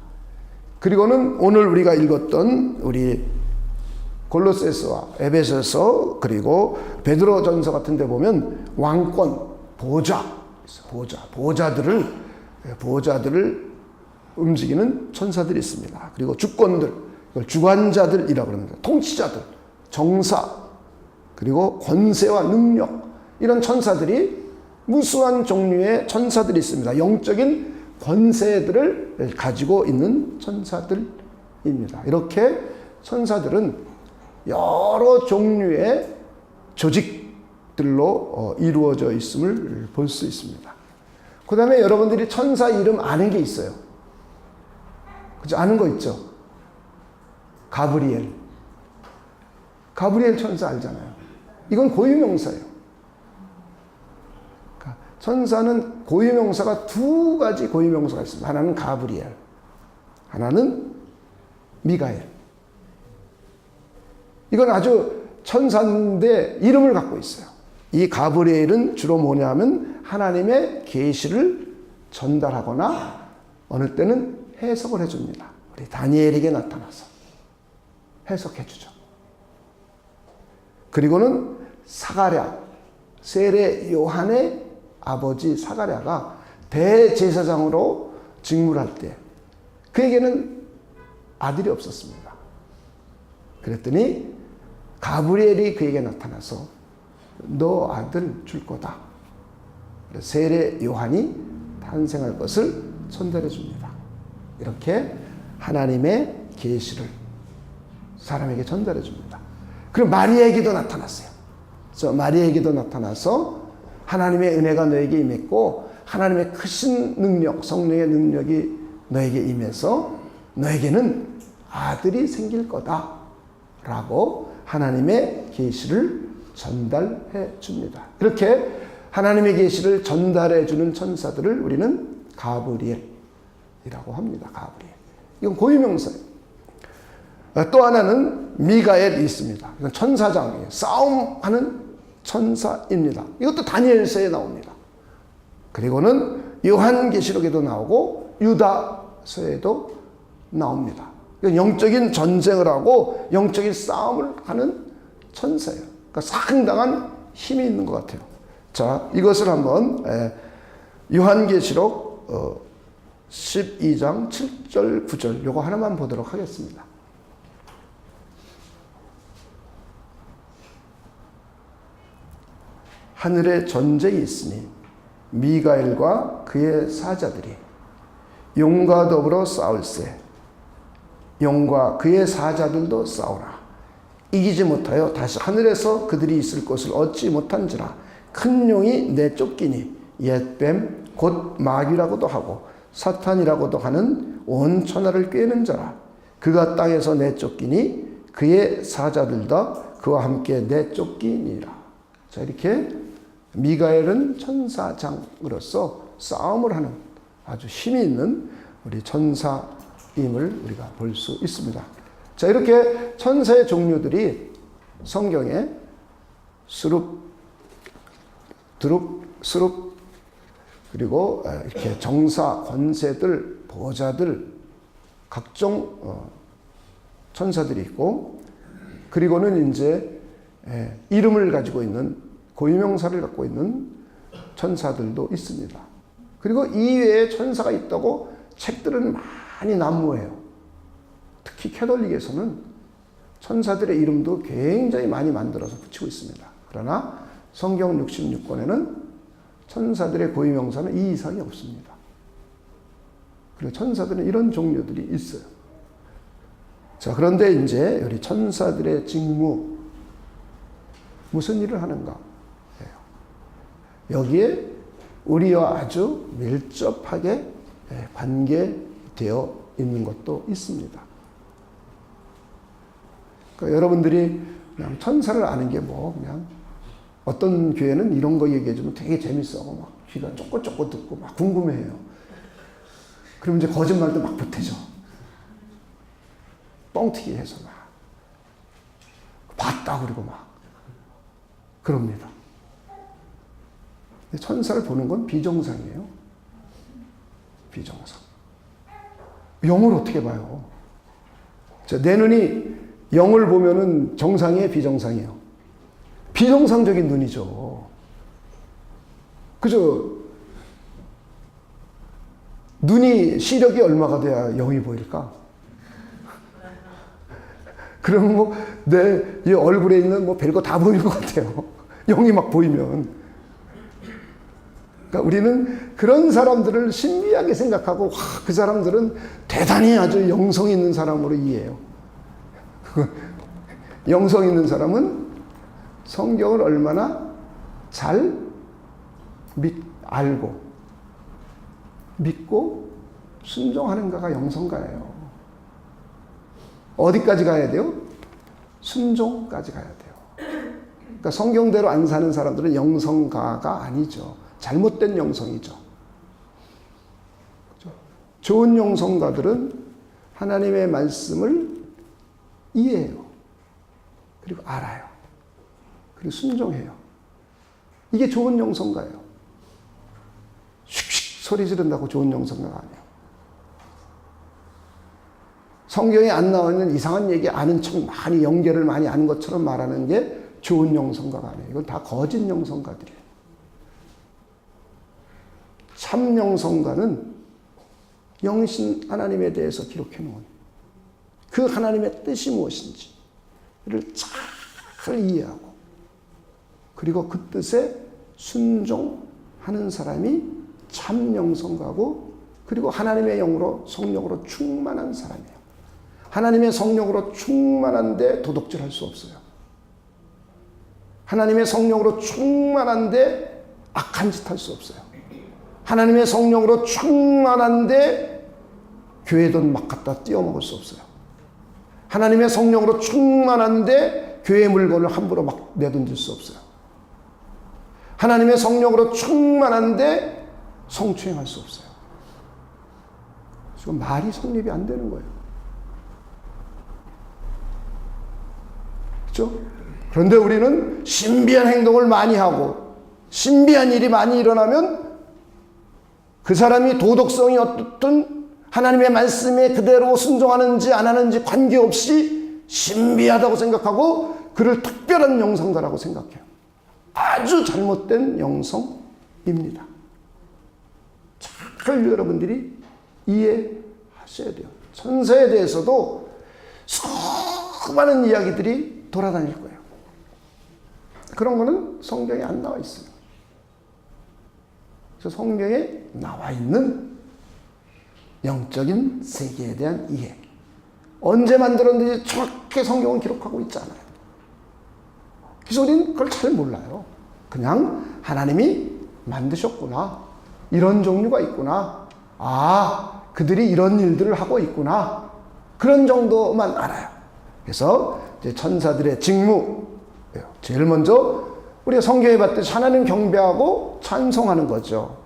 그리고는 오늘 우리가 읽었던 우리 골로새서와 에베소서 그리고 베드로전서 같은 데 보면 왕권, 보좌들을 움직이는 천사들이 있습니다. 그리고 주권들, 주관자들이라고 합니다. 통치자들, 정사, 그리고 권세와 능력, 이런 천사들이 무수한 종류의 천사들이 있습니다. 영적인 권세들을 가지고 있는 천사들입니다. 이렇게 천사들은 여러 종류의 조직들로 이루어져 있음을 볼 수 있습니다. 그 다음에 여러분들이 천사 이름 아는 게 있어요. 그죠? 아는 거 있죠? 가브리엘 천사 알잖아요. 이건 고유명사예요. 천사는 고유명사가 두 가지 고유명사가 있습니다. 하나는 가브리엘, 하나는 미가엘. 이건 아주 천사인데 이름을 갖고 있어요. 이 가브리엘은 주로 뭐냐 하면 하나님의 계시를 전달하거나 어느 때는 해석을 해줍니다. 우리 다니엘에게 나타나서 해석해 주죠. 그리고는 사가랴, 세례 요한의 아버지 사가랴가 대제사장으로 직무할 때 그에게는 아들이 없었습니다. 그랬더니 가브리엘이 그에게 나타나서 너 아들 줄 거다. 세례 요한이 탄생할 것을 전달해 줍니다. 이렇게 하나님의 계시를 사람에게 전달해 줍니다. 그리고 마리아에게도 나타났어요. 그래서 마리아에게도 나타나서 하나님의 은혜가 너에게 임했고 하나님의 크신 능력, 성령의 능력이 너에게 임해서 너에게는 아들이 생길 거다라고 하나님의 계시를 전달해 줍니다. 이렇게 하나님의 계시를 전달해 주는 천사들을 우리는 가브리엘이라고 합니다. 가브리엘. 이건 고유명사예요. 또 하나는 미가엘이 있습니다. 이건 천사장이에요. 싸움하는 천사입니다. 이것도 다니엘서에 나옵니다. 그리고는 요한계시록에도 나오고 유다서에도 나옵니다. 영적인 전쟁을 하고 영적인 싸움을 하는 천사예요. 그러니까 상당한 힘이 있는 것 같아요. 자, 이것을 한번 요한계시록 12장 7절 9절 요거 하나만 보도록 하겠습니다. 하늘에 전쟁이 있으니 미가엘과 그의 사자들이 용과 더불어 싸울세. 용과 그의 사자들도 싸우라. 이기지 못하여 다시 하늘에서 그들이 있을 곳을 얻지 못한지라. 큰 용이 내쫓기니 옛뱀 곧 마귀라고도 하고 사탄이라고도 하는 온 천하를 꿰는 자라. 그가 땅에서 내쫓기니 그의 사자들도 그와 함께 내쫓기니라. 자, 이렇게 미가엘은 천사장으로서 싸움을 하는 아주 힘이 있는 우리 천사임을 우리가 볼 수 있습니다. 자, 이렇게 천사의 종류들이 성경에 수룹, 두룹, 수룹, 그리고 이렇게 정사, 권세들, 보좌들, 각종 천사들이 있고, 그리고는 이제 이름을 가지고 있는 고유명사를 갖고 있는 천사들도 있습니다. 그리고 이외에 천사가 있다고 책들은 많이 난무해요. 특히 캐톨릭에서는 천사들의 이름도 굉장히 많이 만들어서 붙이고 있습니다. 그러나 성경 66권에는 천사들의 고유명사는 이 이상이 없습니다. 그리고 천사들은 이런 종류들이 있어요. 자, 그런데 이제 우리 천사들의 직무, 무슨 일을 하는가? 여기에 우리와 아주 밀접하게 관계되어 있는 것도 있습니다. 그러니까 여러분들이 그냥 천사를 아는 게 그냥 어떤 교회는 이런 거 얘기해주면 되게 재밌어하고 막 귀가 쫑긋쫑긋 듣고 막 궁금해해요. 그러면 이제 거짓말도 막 보태죠. 뻥튀기 해서 막 봤다 그러고 막 그럽니다. 근데 천사를 보는 건 비정상이에요. 비정상. 영을 어떻게 봐요? 자, 내 눈이 영을 보면은 정상이에요, 비정상이에요? 비정상적인 눈이죠. 그죠? 눈이 시력이 얼마가 돼야 영이 보일까? 그러면 내 이 얼굴에 있는 별거 다 보이는 것 같아요. 영이 막 보이면. 그러니까 우리는 그런 사람들을 신비하게 생각하고, 그 사람들은 대단히 아주 영성 있는 사람으로 이해해요. 영성 있는 사람은 성경을 얼마나 잘 알고, 믿고, 순종하는가가 영성가예요. 어디까지 가야 돼요? 순종까지 가야 돼요. 그러니까 성경대로 안 사는 사람들은 영성가가 아니죠. 잘못된 영성이죠. 그렇죠? 좋은 영성가들은 하나님의 말씀을 이해해요. 그리고 알아요. 그리고 순종해요. 이게 좋은 영성가예요. 슉슉 소리 지른다고 좋은 영성가가 아니에요. 성경에 안 나와 있는 이상한 얘기 아는 척 많이 연결을 많이 아는 것처럼 말하는 게 좋은 영성가가 아니에요. 이건 다 거짓 영성가들이에요. 참 영성가는 영신 하나님에 대해서 기록해 놓은 그 하나님의 뜻이 무엇인지를 잘 이해하고, 그리고 그 뜻에 순종하는 사람이 참 영성가고, 그리고 하나님의 영으로 성령으로 충만한 사람이에요. 하나님의 성령으로 충만한데 도둑질할 수 없어요. 하나님의 성령으로 충만한데 악한 짓 할 수 없어요. 하나님의 성령으로 충만한데 교회 돈 막 갖다 띄워먹을 수 없어요. 하나님의 성령으로 충만한데 교회 물건을 함부로 막 내던질 수 없어요. 하나님의 성령으로 충만한데 성추행할 수 없어요. 지금 말이 성립이 안 되는 거예요. 그렇죠? 그런데 우리는 신비한 행동을 많이 하고 신비한 일이 많이 일어나면 그 사람이 도덕성이 어떻든 하나님의 말씀에 그대로 순종하는지 안 하는지 관계없이 신비하다고 생각하고 그를 특별한 영성가라고 생각해요. 아주 잘못된 영성입니다. 잘 여러분들이 이해하셔야 돼요. 천사에 대해서도 수많은 이야기들이 돌아다닐 거예요. 그런 거는 성경에 안 나와 있어요. 그래서 성경에 나와 있는 영적인 세계에 대한 이해, 언제 만들었는지 정확하게 성경은 기록하고 있지 않아요. 그래서 우리는 그걸 잘 몰라요. 그냥 하나님이 만드셨구나, 이런 종류가 있구나, 그들이 이런 일들을 하고 있구나, 그런 정도만 알아요. 그래서 이제 천사들의 직무, 제일 먼저 우리가 성경에 봤듯이 하나님 경배하고 찬송하는 거죠.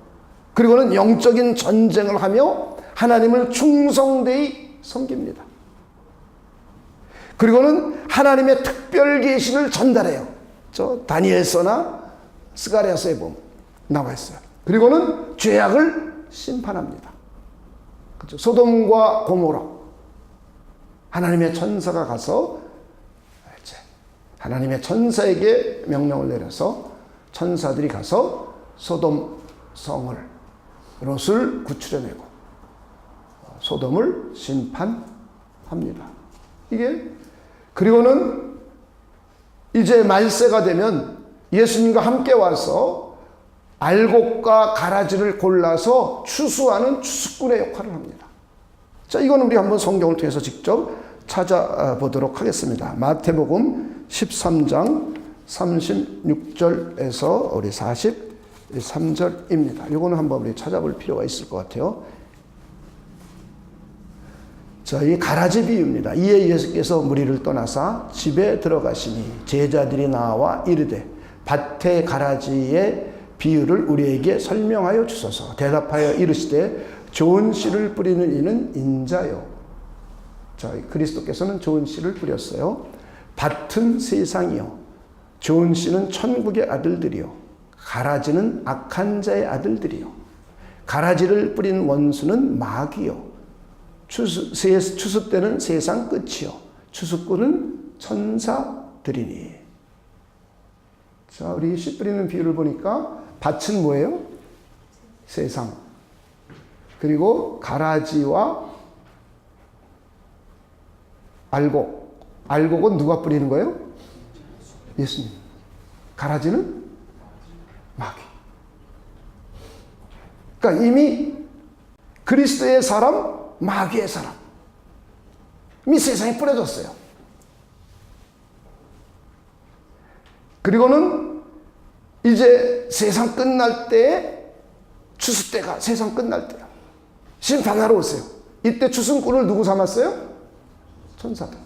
그리고는 영적인 전쟁을 하며 하나님을 충성되이 섬깁니다. 그리고는 하나님의 특별 계시를 전달해요. 저 다니엘서나 스가랴서에 보면 나와 있어요. 그리고는 죄악을 심판합니다. 그렇죠? 소돔과 고모라, 하나님의 천사가 가서 하나님의 천사에게 명령을 내려서 천사들이 가서 소돔 성을, 롯을 구출해내고 소돔을 심판합니다. 이게, 그리고는 이제 말세가 되면 예수님과 함께 와서 알곡과 가라지를 골라서 추수하는 추수꾼의 역할을 합니다. 자, 이건 우리 한번 성경을 통해서 직접 찾아보도록 하겠습니다. 마태복음 13장 36절에서 우리 43절입니다. 이거는 한번 우리 찾아볼 필요가 있을 것 같아요. 자, 이 가라지 비유입니다. 이에 예수께서 무리를 떠나사 집에 들어가시니 제자들이 나와 이르되 밭의 가라지의 비유를 우리에게 설명하여 주소서. 대답하여 이르시되 좋은 씨를 뿌리는 이는 인자요. 자, 그리스도께서는 좋은 씨를 뿌렸어요. 밭은 세상이요. 좋은 씨는 천국의 아들들이요. 가라지는 악한 자의 아들들이요. 가라지를 뿌린 원수는 마귀요. 추수 때는 세상 끝이요. 추수꾼은 천사들이니. 자, 우리 씨 뿌리는 비유를 보니까 밭은 뭐예요? 세상. 그리고 가라지와 알곡. 알곡은 누가 뿌리는 거예요? 예수님. 가라지는 마귀. 그러니까 이미 그리스도의 사람, 마귀의 사람. 이미 세상에 뿌려졌어요. 그리고는 이제 세상 끝날 때에 추수 때가 세상 끝날 때야. 심판하러 오세요. 이때 추수꾼을 누구 삼았어요? 천사들.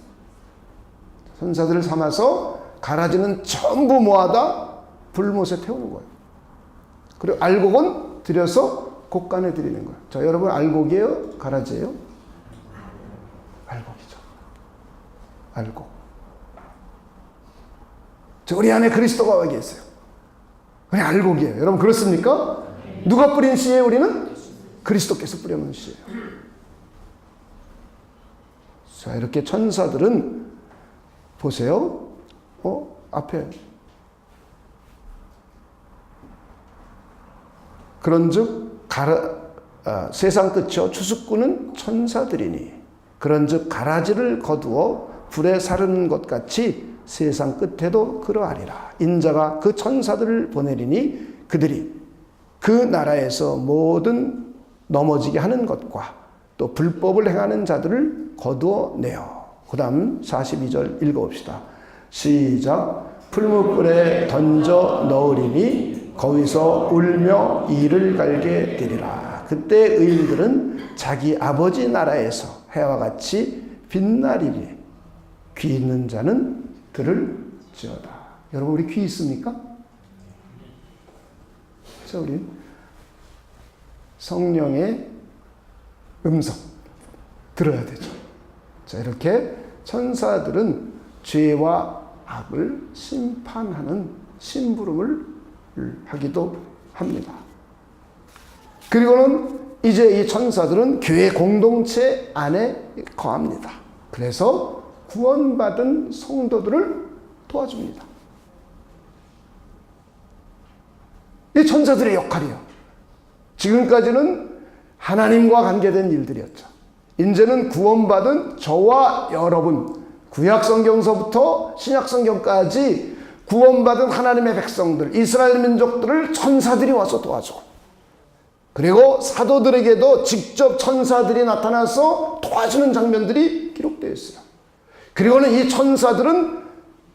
천사들을 삼아서 가라지는 전부 모아다 불못에 태우는 거예요. 그리고 알곡은 들여서 곡간에 드리는 거예요. 자, 여러분 알곡이에요? 가라지예요? 알곡이죠. 알곡. 저 우리 안에 그리스도가 와 계세요. 우리 알곡이에요. 여러분 그렇습니까? 누가 뿌린 씨예요? 우리는? 그리스도께서 뿌려놓은 씨예요. 자, 이렇게 천사들은 보세요. 앞에 그런즉 세상 끝이요 추수꾼은 천사들이니 그런즉 가라지를 거두어 불에 사르는 것 같이 세상 끝에도 그러하리라. 인자가 그 천사들을 보내리니 그들이 그 나라에서 모든 넘어지게 하는 것과 또 불법을 행하는 자들을 거두어 내어. 그 다음 42절 읽어봅시다. 시작. 풀무불에 던져 넣으리니 거기서 울며 이를 갈게 되리라. 그때 의인들은 자기 아버지 나라에서 해와 같이 빛나리니 귀 있는 자는 들을지어다. 여러분 우리 귀 있습니까? 자, 우리 성령의 음성 들어야 되죠. 자, 이렇게 천사들은 죄와 악을 심판하는 심부름을 하기도 합니다. 그리고는 이제 이 천사들은 교회 공동체 안에 거합니다. 그래서 구원받은 성도들을 도와줍니다. 이 천사들의 역할이요. 지금까지는 하나님과 관계된 일들이었죠. 이제는 구원받은 저와 여러분, 구약성경서부터 신약성경까지 구원받은 하나님의 백성들, 이스라엘 민족들을 천사들이 와서 도와주고, 그리고 사도들에게도 직접 천사들이 나타나서 도와주는 장면들이 기록되어 있어요. 그리고는 이 천사들은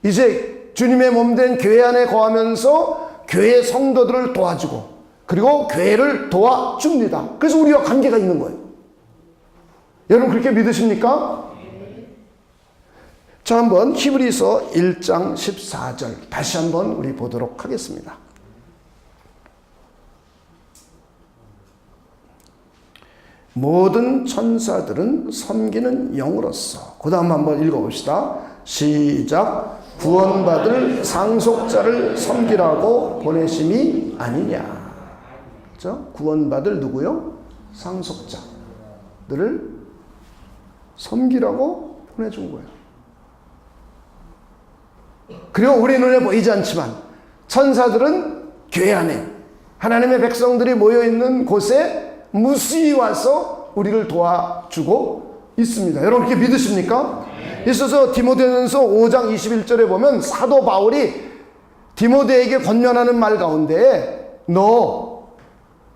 이제 주님의 몸된 교회 안에 거하면서 교회 성도들을 도와주고, 그리고 교회를 도와줍니다. 그래서 우리와 관계가 있는 거예요. 여러분 그렇게 믿으십니까? 자, 한번 히브리서 1장 14절 다시 한번 우리 보도록 하겠습니다. 모든 천사들은 섬기는 영으로서. 그 다음 한번 읽어봅시다. 시작. 구원받을 상속자를 섬기라고 보내심이 아니냐. 그렇죠? 구원받을 누구요? 상속자들을 섬기라고 보내준 거예요. 그리고 우리 눈에 보이지 않지만 천사들은 교회 안에 하나님의 백성들이 모여있는 곳에 무수히 와서 우리를 도와주고 있습니다. 여러분 그렇게 믿으십니까? 있어서 디모데전서 5장 21절에 보면 사도 바울이 디모데에게 권면하는 말 가운데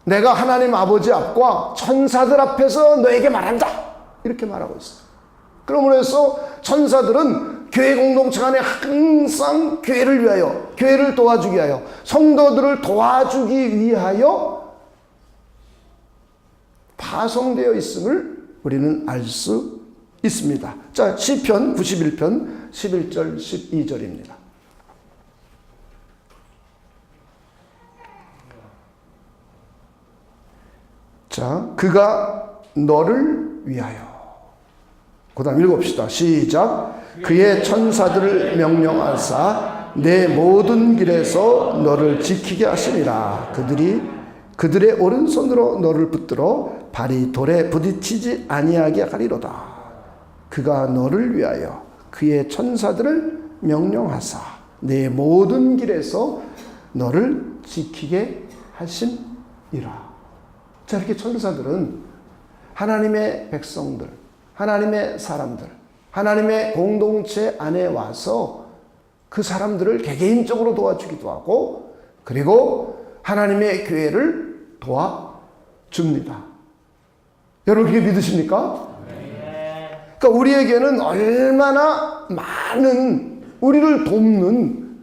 내가 하나님 아버지 앞과 천사들 앞에서 너에게 말한다 이렇게 말하고 있어요. 그러므로 해서 천사들은 교회 공동체 안에 항상 교회를 위하여, 교회를 도와주기 위하여, 성도들을 도와주기 위하여 파송되어 있음을 우리는 알 수 있습니다. 자, 시편 91편 11절 12절입니다. 자, 그가 너를 위하여. 그 다음 읽어봅시다. 시작. 그의 천사들을 명령하사 내 모든 길에서 너를 지키게 하시니라. 그들의 오른손으로 너를 붙들어 발이 돌에 부딪히지 아니하게 하리로다. 그가 너를 위하여 그의 천사들을 명령하사 내 모든 길에서 너를 지키게 하심이라. 자, 이렇게 천사들은 하나님의 백성들, 하나님의 사람들, 하나님의 공동체 안에 와서 그 사람들을 개개인적으로 도와주기도 하고, 그리고 하나님의 교회를 도와줍니다. 여러분 그게 믿으십니까? 그러니까 우리에게는 얼마나 많은 우리를 돕는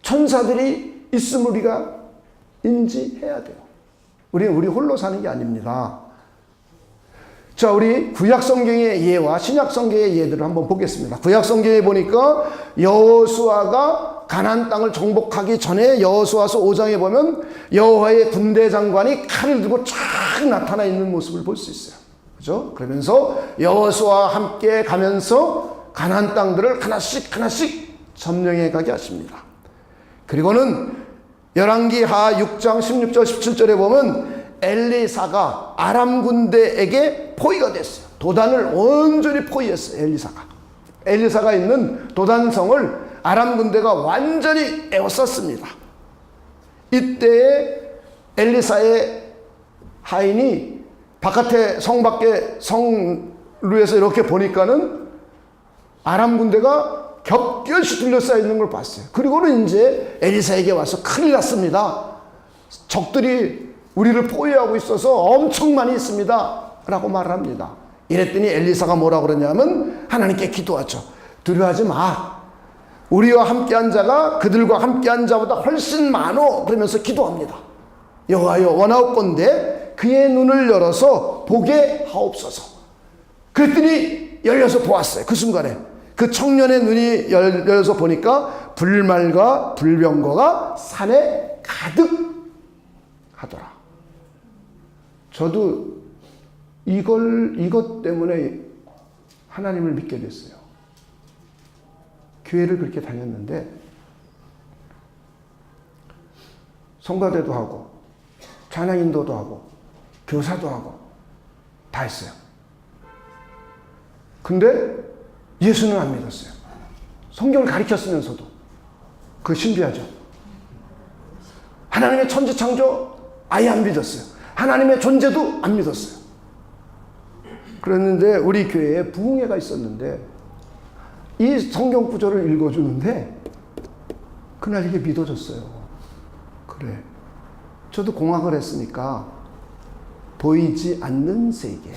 천사들이 있음을 우리가 인지해야 돼요. 우리 홀로 사는 게 아닙니다. 자, 우리 구약성경의 예와 신약성경의 예들을 한번 보겠습니다. 구약성경에 보니까 여호수아가 가나안 땅을 정복하기 전에 여호수아서 5장에 보면 여호와의 군대 장관이 칼을 들고 쫙 나타나 있는 모습을 볼 수 있어요. 그죠? 그러면서 여호수아와 함께 가면서 가나안 땅들을 하나씩 하나씩 점령해 가게 하십니다. 그리고는 열왕기하 6장 16절 17절에 보면 엘리사가 아람 군대에게 포위가 됐어요. 도단을 온전히 포위했어요. 엘리사가 있는 도단성을 아람 군대가 완전히 에워쌌습니다. 이때에 엘리사의 하인이 바깥에 성 밖에 성루에서 이렇게 보니까는 아람 군대가 겹겹이 둘러싸여 있는 걸 봤어요. 그리고는 이제 엘리사에게 와서 큰일 났습니다. 적들이 우리를 포위하고 있어서 엄청 많이 있습니다. 라고 말을 합니다. 이랬더니 엘리사가 뭐라고 그러냐면 하나님께 기도하죠. 두려워하지 마. 우리와 함께한 자가 그들과 함께한 자보다 훨씬 많어. 그러면서 기도합니다. 여호와여 원하옵건대 그의 눈을 열어서 보게 하옵소서. 그랬더니 열려서 보았어요. 그 순간에 그 청년의 눈이 열려서 보니까 불말과 불병거가 산에 가득 하더라. 저도 이것 때문에 하나님을 믿게 됐어요. 교회를 그렇게 다녔는데 성가대도 하고 찬양 인도도 하고 교사도 하고 다 했어요. 근데 예수는 안 믿었어요. 성경을 가르쳤으면서도. 그거 신비하죠. 하나님의 천지창조 아예 안 믿었어요. 하나님의 존재도 안 믿었어요. 그랬는데 우리 교회에 부흥회가 있었는데 이 성경 구절을 읽어주는데 그날 이게 믿어졌어요. 그래. 저도 공학을 했으니까 보이지 않는 세계,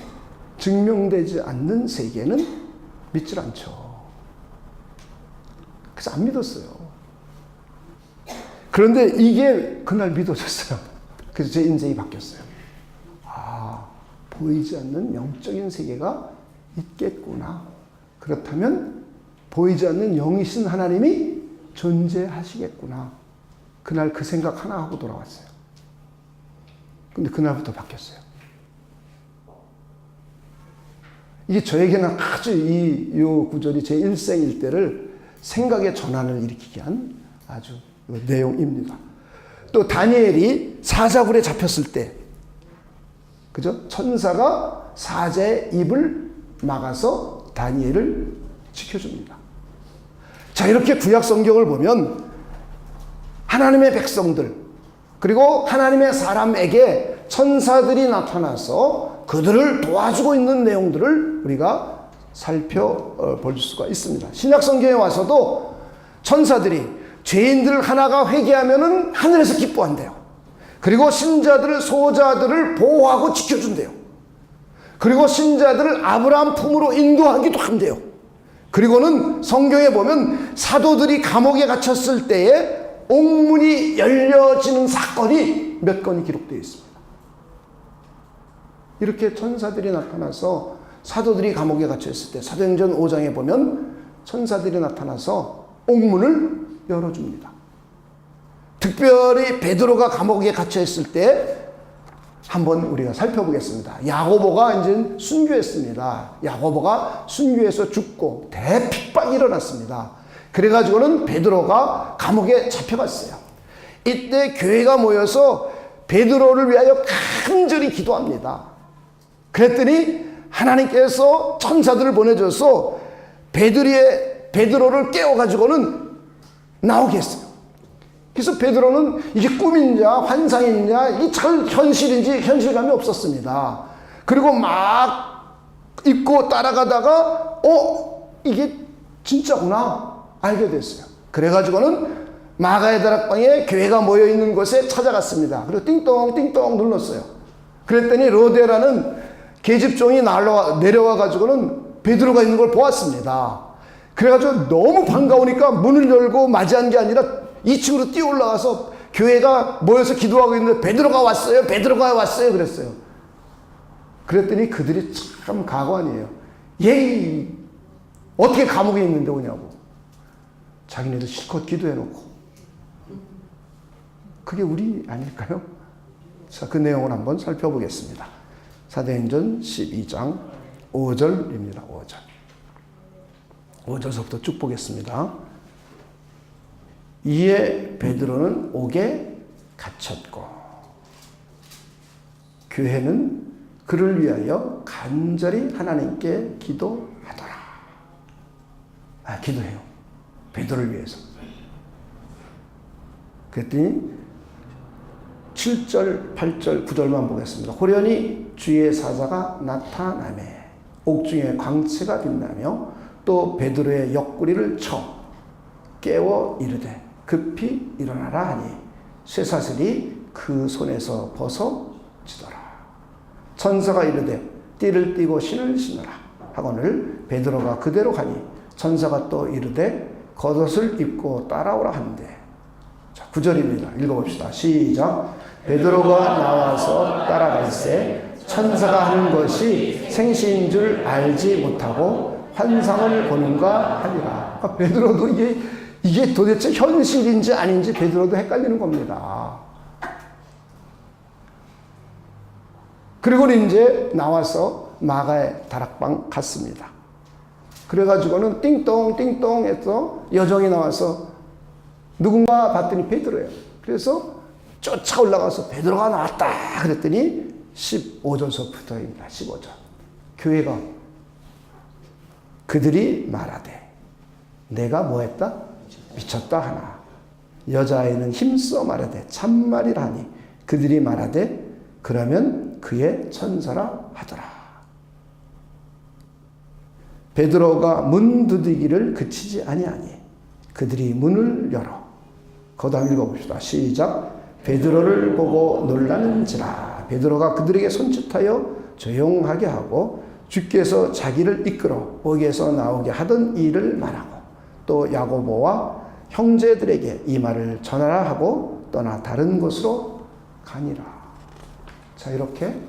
증명되지 않는 세계는 믿질 않죠. 그래서 안 믿었어요. 그런데 이게 그날 믿어졌어요. 그래서 제 인생이 바뀌었어요. 아, 보이지 않는 영적인 세계가 있겠구나. 그렇다면 보이지 않는 영이신 하나님이 존재하시겠구나. 그날 그 생각 하나 하고 돌아왔어요. 근데 그날부터 바뀌었어요. 이게 저에게는 아주 이 구절이 제 일생일대를 생각의 전환을 일으키게 한 아주 내용입니다. 또 다니엘이 사자굴에 잡혔을 때, 그죠? 천사가 사자의 입을 막아서 다니엘을 지켜줍니다. 자, 이렇게 구약 성경을 보면 하나님의 백성들, 그리고 하나님의 사람에게 천사들이 나타나서 그들을 도와주고 있는 내용들을 우리가 살펴볼 수가 있습니다. 신약 성경에 와서도 천사들이 죄인들 하나가 회개하면은 하늘에서 기뻐한대요. 그리고 신자들을, 소자들을 보호하고 지켜준대요. 그리고 신자들을 아브라함 품으로 인도하기도 한대요. 그리고는 성경에 보면 사도들이 감옥에 갇혔을 때에 옥문이 열려지는 사건이 몇 건이 기록되어 있습니다. 이렇게 천사들이 나타나서 사도들이 감옥에 갇혀있을 때 사도행전 5장에 보면 천사들이 나타나서 옥문을 열어줍니다. 특별히 베드로가 감옥에 갇혀있을 때 한번 우리가 살펴보겠습니다. 야고보가 이제 순교했습니다. 야고보가 순교해서 죽고 대핍박이 일어났습니다. 그래가지고는 베드로가 감옥에 잡혀갔어요. 이때 교회가 모여서 베드로를 위하여 간절히 기도합니다. 그랬더니 하나님께서 천사들을 보내줘서 베드로를 깨워가지고는 나오게 했어요. 그래서 베드로는 이게 꿈인지 환상인지 이 현실인지 현실감이 없었습니다. 그리고 막 입고 따라가다가 이게 진짜구나 알게 됐어요. 그래가지고는 마가의 다락방에 교회가 모여있는 곳에 찾아갔습니다. 그리고 띵똥띵똥 눌렀어요. 그랬더니 로데라는 계집종이 내려와가지고는 베드로가 있는 걸 보았습니다. 그래가지고 너무 반가우니까 문을 열고 맞이한 게 아니라 2층으로 뛰어 올라가서 교회가 모여서 기도하고 있는데 베드로가 왔어요. 베드로가 왔어요. 그랬어요. 그랬더니 그들이 참 가관이에요. 얘 어떻게 감옥에 있는데 오냐고. 자기네도 실컷 기도해놓고. 그게 우리 아닐까요? 자, 그 내용을 한번 살펴보겠습니다. 사도행전 12장 5절입니다. 5절. 5절서부터 쭉 보겠습니다. 이에 베드로는 옥에 갇혔고 교회는 그를 위하여 간절히 하나님께 기도하더라. 기도해요. 베드로를 위해서. 그랬더니 7절, 8절, 9절만 보겠습니다. 호련히 주의 사자가 나타나매 옥중에 광채가 빛나며 또 베드로의 옆구리를 쳐 깨워 이르되 급히 일어나라 하니 쇠사슬이 그 손에서 벗어지더라. 천사가 이르되 띠를 띠고 신을 신으라 하거늘 베드로가 그대로 가니 천사가 또 이르되 겉옷을 입고 따라오라 하는데. 자, 9절입니다. 읽어봅시다. 시작. 베드로가 나와서 따라갈새 천사가 하는 것이 생시인 줄 알지 못하고 환상을 보는가 하니라. 베드로도 이게 도대체 현실인지 아닌지 베드로도 헷갈리는 겁니다. 그리고 이제 나와서 마가의 다락방 갔습니다. 그래가지고는 띵똥 띵똥 해서 여정이 나와서 누군가 봤더니 베드로예요. 그래서 쫓아 올라가서 베드로가 나왔다 그랬더니 15절서부터입니다. 15절. 교회가 그들이 말하되 내가 뭐했다? 미쳤다 하나. 여자아이는 힘써 말하되 참말이라 하니 그들이 말하되 그러면 그의 천사라 하더라. 베드로가 문 두드기를 그치지 아니하니 그들이 문을 열어. 거다음 읽어봅시다. 시작. 베드로를 보고 놀라는지라. 베드로가 그들에게 손짓하여 조용하게 하고 주께서 자기를 이끌어 옥에서 나오게 하던 일을 말하고 또 야고보와 형제들에게 이 말을 전하라 하고 떠나 다른 곳으로 가니라. 자, 이렇게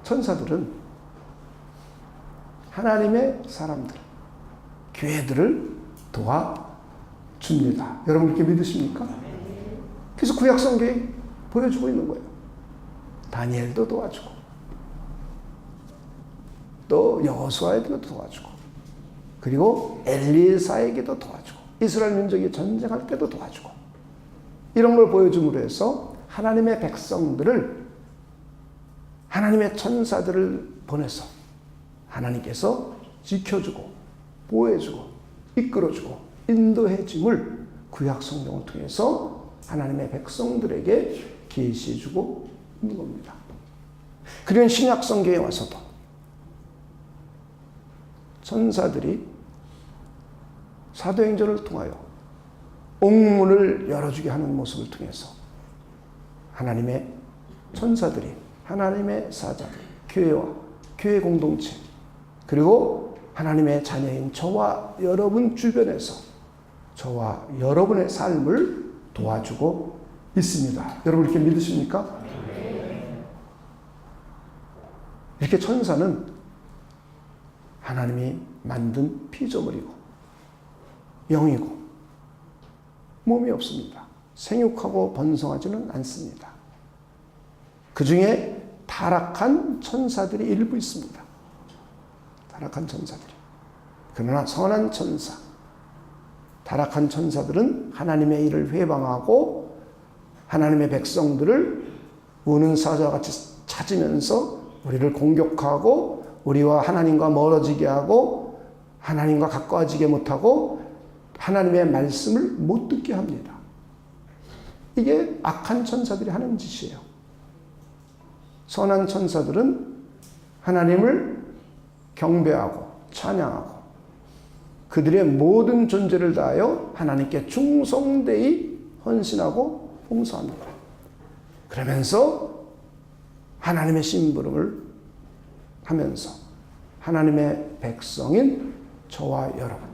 천사들은 하나님의 사람들, 교회들을 도와줍니다. 여러분 이렇게 믿으십니까? 그래서 구약성경이 보여주고 있는 거예요. 다니엘도 도와주고 또 여호수아에게도 도와주고 그리고 엘리사에게도 도와주고 이스라엘 민족이 전쟁할 때도 도와주고 이런 걸 보여줌으로 해서 하나님의 백성들을 하나님의 천사들을 보내서 하나님께서 지켜주고 보호해주고 이끌어주고 인도해줌을 구약성경을 통해서 하나님의 백성들에게 계시해주고 있는 겁니다. 그런 신약성경에 와서도 천사들이 사도행전을 통하여 옥문을 열어주게 하는 모습을 통해서 하나님의 천사들이 하나님의 사자들이 교회와 교회 공동체, 그리고 하나님의 자녀인 저와 여러분 주변에서 저와 여러분의 삶을 도와주고 있습니다. 여러분 이렇게 믿으십니까? 이렇게 천사는 하나님이 만든 피조물이고 영이고 몸이 없습니다. 생육하고 번성하지는 않습니다. 그 중에 타락한 천사들이 일부 있습니다. 타락한 천사들이. 그러나 선한 천사, 타락한 천사들은 하나님의 일을 회방하고 하나님의 백성들을 우는 사자와 같이 찾으면서 우리를 공격하고 우리와 하나님과 멀어지게 하고 하나님과 가까워지게 못하고 하나님의 말씀을 못 듣게 합니다. 이게 악한 천사들이 하는 짓이에요. 선한 천사들은 하나님을 경배하고 찬양하고 그들의 모든 존재를 다하여 하나님께 충성되이 헌신하고 봉사합니다. 그러면서 하나님의 심부름을 하면서 하나님의 백성인 저와 여러분,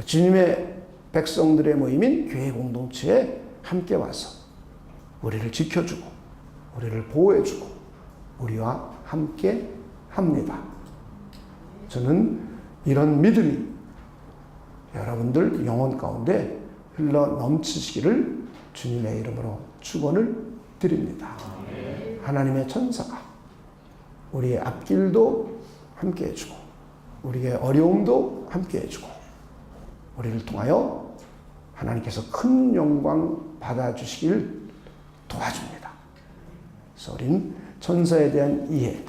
주님의 백성들의 모임인 교회 공동체에 함께 와서 우리를 지켜주고 우리를 보호해주고 우리와 함께 합니다. 저는 이런 믿음이 여러분들 영혼 가운데 흘러 넘치시기를 주님의 이름으로 축원을 드립니다. 하나님의 천사가 우리의 앞길도 함께 해주고 우리의 어려움도 함께 해주고 우리를 통하여 하나님께서 큰 영광 받아주시길 도와줍니다. 그래서 우린 천사에 대한 이해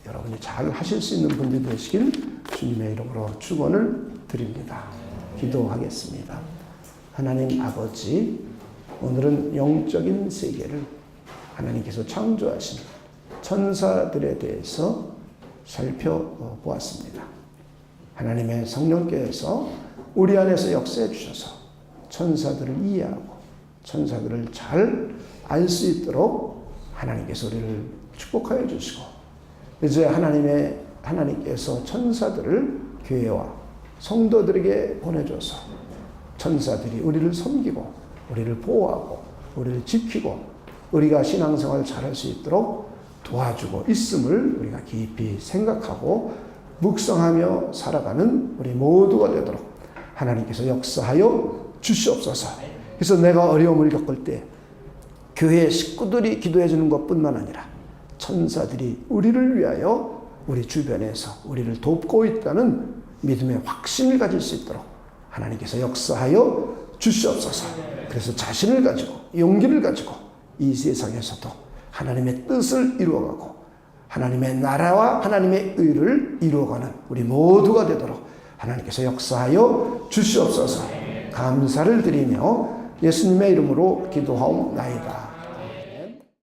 여러분이 잘 하실 수 있는 분들이 되시길 주님의 이름으로 축원을 드립니다. 기도하겠습니다. 하나님 아버지, 오늘은 영적인 세계를 하나님께서 창조하신 천사들에 대해서 살펴보았습니다. 하나님의 성령께서 우리 안에서 역사해 주셔서 천사들을 이해하고 천사들을 잘 알 수 있도록 하나님께서 우리를 축복하여 주시고 이제 하나님께서 천사들을 교회와 성도들에게 보내줘서 천사들이 우리를 섬기고 우리를 보호하고 우리를 지키고 우리가 신앙생활을 잘할 수 있도록 도와주고 있음을 우리가 깊이 생각하고 묵상하며 살아가는 우리 모두가 되도록 하나님께서 역사하여 주시옵소서. 그래서 내가 어려움을 겪을 때 교회 식구들이 기도해 주는 것뿐만 아니라 천사들이 우리를 위하여 우리 주변에서 우리를 돕고 있다는 믿음의 확신을 가질 수 있도록 하나님께서 역사하여 주시옵소서. 그래서 자신을 가지고 용기를 가지고 이 세상에서도 하나님의 뜻을 이루어가고 하나님의 나라와 하나님의 의를 이루어가는 우리 모두가 되도록 하나님께서 역사하여 주시옵소서. 감사를 드리며 예수님의 이름으로 기도하옵나이다.